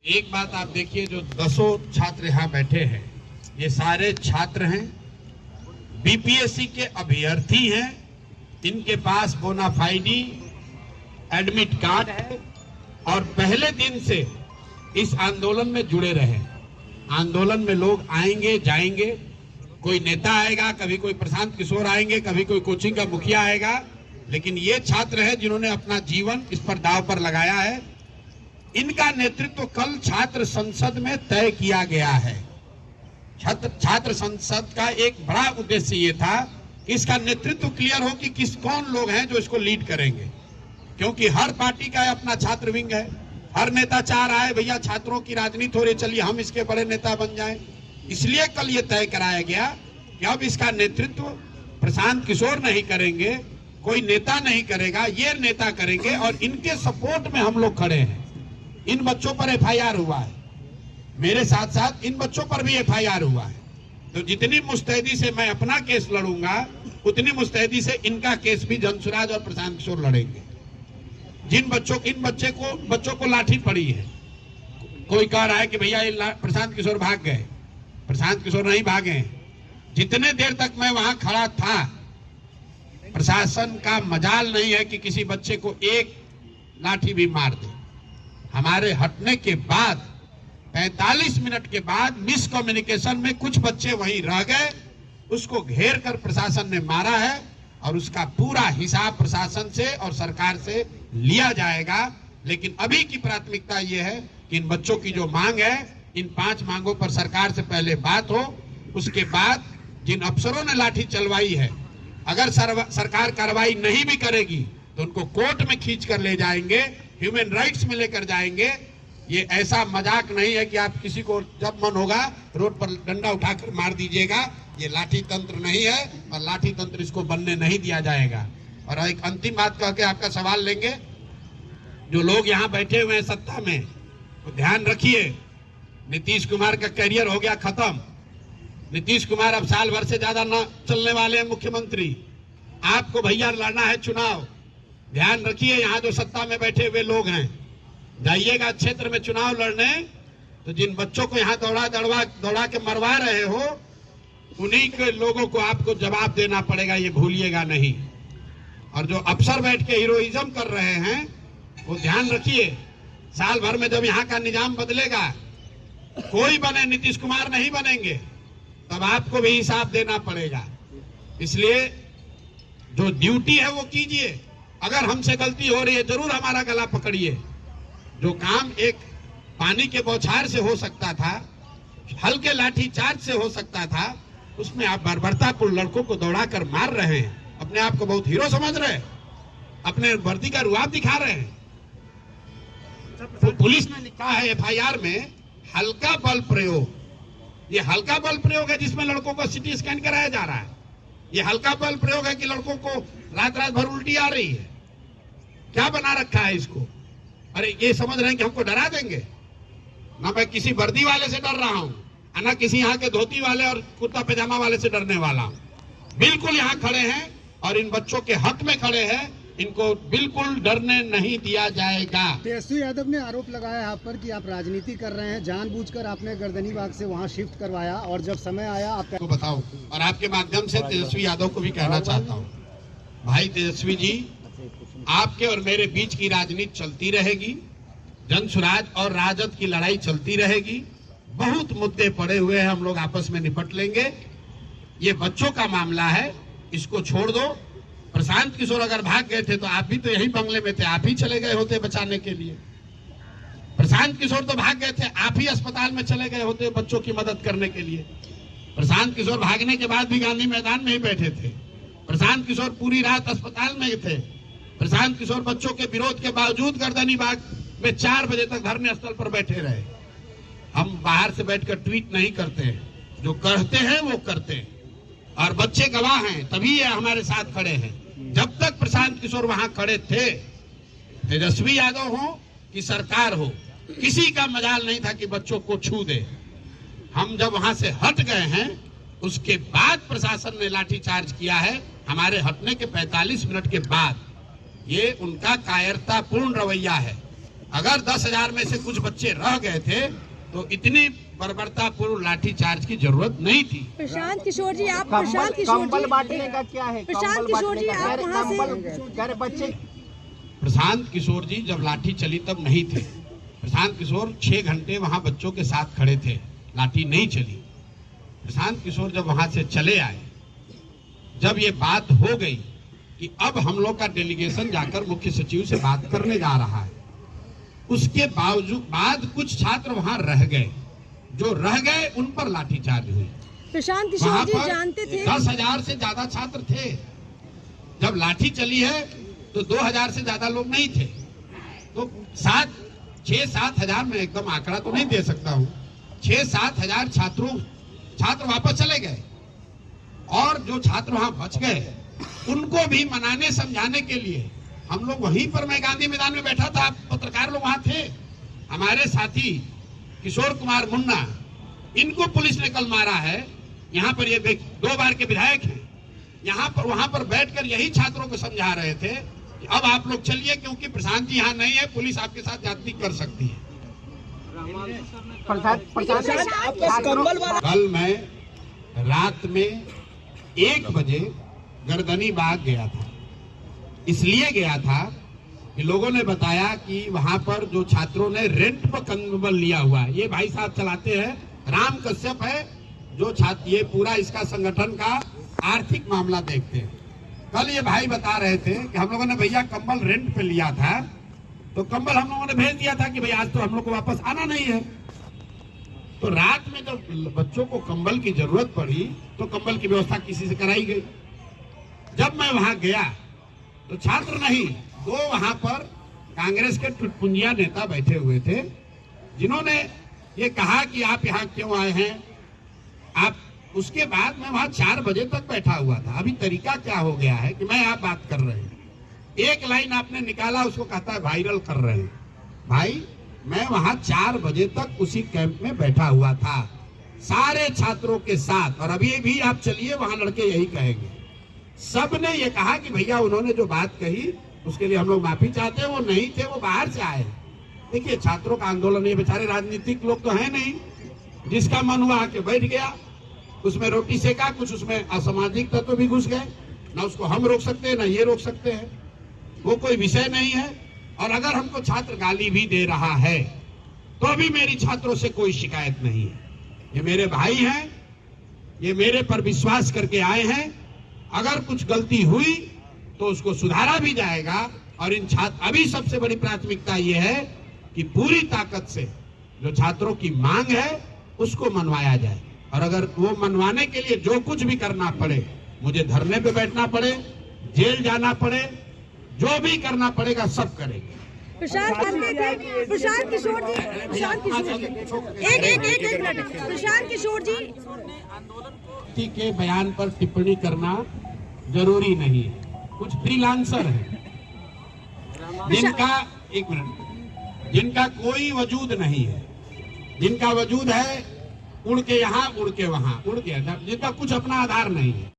एक बात आप देखिए, जो दसों छात्र यहाँ बैठे हैं ये सारे छात्र हैं, बीपीएससी के अभ्यर्थी हैं, इनके पास बोनाफाइडी एडमिट कार्ड है और पहले दिन से इस आंदोलन में जुड़े रहे। आंदोलन में लोग आएंगे जाएंगे, कोई नेता आएगा, कभी कोई प्रशांत किशोर आएंगे, कभी कोई कोचिंग का मुखिया आएगा, लेकिन ये छात्र है जिन्होंने अपना जीवन इस पर दांव पर लगाया है। इनका नेतृत्व कल छात्र संसद में तय किया गया है। छात्र संसद का एक बड़ा उद्देश्य ये था कि इसका नेतृत्व क्लियर हो कि कौन लोग हैं जो इसको लीड करेंगे, क्योंकि हर पार्टी का अपना छात्र विंग है। हर नेता चाह रहा है भैया छात्रों की राजनीति हो रही, चलिए हम इसके बड़े नेता बन जाएं। इसलिए कल ये तय कराया गया कि अब इसका नेतृत्व प्रशांत किशोर नहीं करेंगे, कोई नेता नहीं करेगा, ये नेता करेंगे और इनके सपोर्ट में हम लोग खड़े हैं। इन बच्चों पर एफआईआर हुआ है, मेरे साथ साथ इन बच्चों पर भी एफआईआर हुआ है, तो जितनी मुस्तैदी से मैं अपना केस लड़ूंगा उतनी मुस्तैदी से इनका केस भी जनसुराज और प्रशांत किशोर लड़ेंगे। इन बच्चों को लाठी पड़ी है, कोई कह रहा है कि भैया ये प्रशांत किशोर भाग गए। प्रशांत किशोर नहीं भागे। जितने देर तक मैं वहां खड़ा था, प्रशासन का मजाल नहीं है कि किसी बच्चे को एक लाठी भी मार दे। हमारे हटने के बाद 45 मिनट के बाद मिस कम्युनिकेशन में कुछ बच्चे वहीं रह गए, उसको घेर कर प्रशासन ने मारा है और उसका पूरा हिसाब प्रशासन से और सरकार से लिया जाएगा। लेकिन अभी की प्राथमिकता यह है कि इन बच्चों की जो मांग है, इन 5 मांगों पर सरकार से पहले बात हो। उसके बाद जिन अफसरों ने लाठी चलवाई है, अगर सरकार कार्रवाई नहीं भी करेगी तो उनको कोर्ट में खींच कर ले जाएंगे, ह्यूमन राइट्स में लेकर जाएंगे। ये ऐसा मजाक नहीं है कि आप किसी को जब मन होगा रोड पर डंडा उठाकर मार दीजिएगा। ये लाठी तंत्र नहीं है और लाठी तंत्र इसको बनने नहीं दिया जाएगा। और एक अंतिम बात कह के आपका सवाल लेंगे, जो लोग यहाँ बैठे हुए हैं सत्ता में, तो ध्यान रखिए, नीतीश कुमार का करियर हो गया खत्म। नीतीश कुमार अब साल भर से ज्यादा न चलने वाले हैं मुख्यमंत्री। आपको भैया लड़ना है चुनाव, ध्यान रखिए। यहाँ जो सत्ता में बैठे हुए लोग हैं, जाइएगा क्षेत्र में चुनाव लड़ने, तो जिन बच्चों को यहाँ दौड़ा के मरवा रहे हो, उन्हीं के लोगों को आपको जवाब देना पड़ेगा, ये भूलिएगा नहीं। और जो अफसर बैठ के हीरोइज्म कर रहे हैं, वो ध्यान रखिए, साल भर में जब यहाँ का निजाम बदलेगा, कोई बने, नीतीश कुमार नहीं बनेंगे, तब आपको भी हिसाब देना पड़ेगा। इसलिए जो ड्यूटी है वो कीजिए। अगर हमसे गलती हो रही है जरूर हमारा गला पकड़िए। जो काम एक पानी के बौछार से हो सकता था, हल्के लाठी चार्ज से हो सकता था, उसमें आप बर्बरतापूर्ण लड़कों को दौड़ाकर मार रहे हैं। अपने आप को बहुत हीरो समझ रहे हैं, अपने वर्दी का रुआब दिखा रहे हैं। तो पुलिस ने लिखा है एफआईआर में हल्का बल प्रयोग। ये हल्का बल प्रयोग है जिसमें लड़कों को सिटी स्कैन कराया जा रहा है। ये हल्का बल प्रयोग है कि लड़कों को रात भर उल्टी आ रही है। क्या बना रखा है इसको? अरे ये समझ रहे हैं कि हमको डरा देंगे। ना मैं किसी वर्दी वाले से डर रहा हूँ, ना किसी यहाँ के धोती वाले और कुर्ता पैजामा वाले से डरने वाला हूँ। बिल्कुल यहाँ खड़े हैं और इन बच्चों के हक में खड़े हैं। इनको बिल्कुल डरने नहीं दिया जाएगा। तेजस्वी यादव ने आरोप लगाया आप पर कि आप राजनीति कर रहे हैं, जानबूझकर आपने गर्दनी बाग से वहां शिफ्ट करवाया और जब समय आया आप बताओ। और आपके माध्यम से तेजस्वी यादव को भी कहना चाहता हूँ, भाई तेजस्वी जी, आपके और मेरे बीच की राजनीति चलती रहेगी, जनसुराज और राजद की लड़ाई चलती रहेगी। बहुत मुद्दे पड़े हुए हैं, हम लोग आपस में निपट लेंगे। ये बच्चों का मामला है, इसको छोड़ दो। प्रशांत किशोर अगर भाग गए थे तो आप भी तो यही बंगले में थे, आप ही चले गए होते बचाने के लिए। प्रशांत किशोर तो भाग गए थे, आप ही अस्पताल में चले गए होते बच्चों की मदद करने के लिए। प्रशांत किशोर भागने के बाद भी गांधी मैदान में ही बैठे थे। प्रशांत किशोर पूरी रात अस्पताल में थे। प्रशांत किशोर बच्चों के विरोध के बावजूद गर्दनी बाग में 4 बजे तक धरने स्थल पर बैठे रहे। हम बाहर से बैठकर ट्वीट नहीं करते हैं, जो कहते हैं वो करते हैं और बच्चे गवाह हैं, तभी ये हमारे साथ खड़े हैं। जब तक प्रशांत किशोर वहां खड़े थे, तेजस्वी यादव हो कि सरकार हो, किसी का मजाल नहीं था कि बच्चों को छू दे। हम जब वहां से हट गए हैं, उसके बाद प्रशासन ने लाठीचार्ज किया है। हमारे हटने के 45 मिनट के बाद ये उनका कायरतापूर्ण रवैया है। अगर 10,000 में से कुछ बच्चे रह गए थे तो इतनी बर्बरतापूर्ण लाठीचार्ज की जरूरत नहीं थी। प्रशांत किशोर जी, आप प्रशांत किशोर जी, कंबल बांटने का क्या है? प्रशांत किशोर जी, आप वहाँ से बच्चे प्रशांत किशोर जी जब लाठी चली तब नहीं थे। प्रशांत किशोर 6 घंटे वहां बच्चों के साथ खड़े थे, लाठी नहीं चली। प्रशांत किशोर जब वहां से चले आए, जब ये बात हो गई कि अब हम लोग का डेलीगेशन जाकर मुख्य सचिव से बात करने जा रहा है, उसके बाद कुछ छात्र वहां रह गए, जो रह गए उन पर लाठीचार्ज हुई। प्रशांत किशोर जी जानते थे 10,000 से ज्यादा छात्र थे। जब लाठी चली है तो 2,000 से ज्यादा लोग नहीं थे। तो 6-7 हजार, में एकदम आंकड़ा तो नहीं दे सकता हूँ, 6-7 हजार छात्र वापस चले गए, और जो छात्र वहां बच गए उनको भी मनाने समझाने के लिए हम लोग वहीं पर, मैं गांधी मैदान में बैठा था, पत्रकार लोग वहां थे, हमारे साथी किशोर कुमार मुन्ना, इनको पुलिस ने कल मारा है। यहाँ पर ये 2 बार के विधायक हैं, यहाँ पर वहां पर बैठकर यही छात्रों को समझा रहे थे कि अब आप लोग चलिए, क्योंकि प्रशांत जी यहाँ नहीं है, पुलिस आपके साथ ज्यादती कर सकती है। कल मैं रात में 1 बजे गर्दनी बाग गया था। इसलिए गया था कि लोगों ने बताया कि वहां पर जो छात्रों ने रेंट पर कंबल लिया हुआ है, ये भाई साहब चलाते हैं, राम कश्यप है जो छात्र, ये पूरा इसका संगठन का आर्थिक मामला देखते हैं। कल ये भाई बता रहे थे कि हम लोगों ने भैया कंबल रेंट पे लिया था, तो कंबल हम लोगों ने भेज दिया था कि भाई आज तो हम लोग को वापस आना नहीं है। तो रात में जब बच्चों को कंबल की जरूरत पड़ी तो कंबल की व्यवस्था किसी से कराई गई। जब मैं वहां गया तो छात्र नहीं, 2 वहां पर कांग्रेस के टुटपुंजिया नेता बैठे हुए थे, जिन्होंने ये कहा कि आप यहाँ क्यों आए हैं आप। उसके बाद मैं वहां 4 बजे तक बैठा हुआ था। अभी तरीका क्या हो गया है कि मैं आप बात कर रहे हैं, एक लाइन आपने निकाला, उसको कहता है वायरल कर रहे हैं। भाई मैं वहां 4 बजे तक उसी कैंप में बैठा हुआ था, सारे छात्रों के साथ, और अभी भी आप चलिए वहां लड़के यही कहेंगे, सबने ये कहा कि भैया उन्होंने जो बात कही उसके लिए हम लोग माफी चाहते हैं, वो नहीं थे, वो बाहर से आए। देखिए छात्रों का आंदोलन, ये बेचारे राजनीतिक लोग तो है नहीं, जिसका मन हुआ आके बैठ गया, उसमें रोटी सेका, कुछ उसमें असामाजिक तत्व भी घुस गए, ना उसको हम रोक सकते हैं ना ये रोक सकते हैं, वो कोई विषय नहीं है। और अगर हमको छात्र गाली भी दे रहा है तो भी मेरी छात्रों से कोई शिकायत नहीं है। ये मेरे भाई हैं, ये मेरे पर विश्वास करके आए हैं, अगर कुछ गलती हुई तो उसको सुधारा भी जाएगा। और इन छात्र, अभी सबसे बड़ी प्राथमिकता ये है कि पूरी ताकत से जो छात्रों की मांग है उसको मनवाया जाए, और अगर वो मनवाने के लिए जो कुछ भी करना पड़े, मुझे धरने पे बैठना पड़े, जेल जाना पड़े, जो भी करना पड़ेगा सब करेंगे। प्रशांत किशोर जी, एक मिनट, प्रशांत किशोर जी के बयान पर टिप्पणी करना जरूरी नहीं है। कुछ फ्रीलांसर हैं जिनका कोई वजूद नहीं है, जिनका वजूद है उड़ के यहाँ उड़ के वहां, उड़ के, जिनका कुछ अपना आधार नहीं है।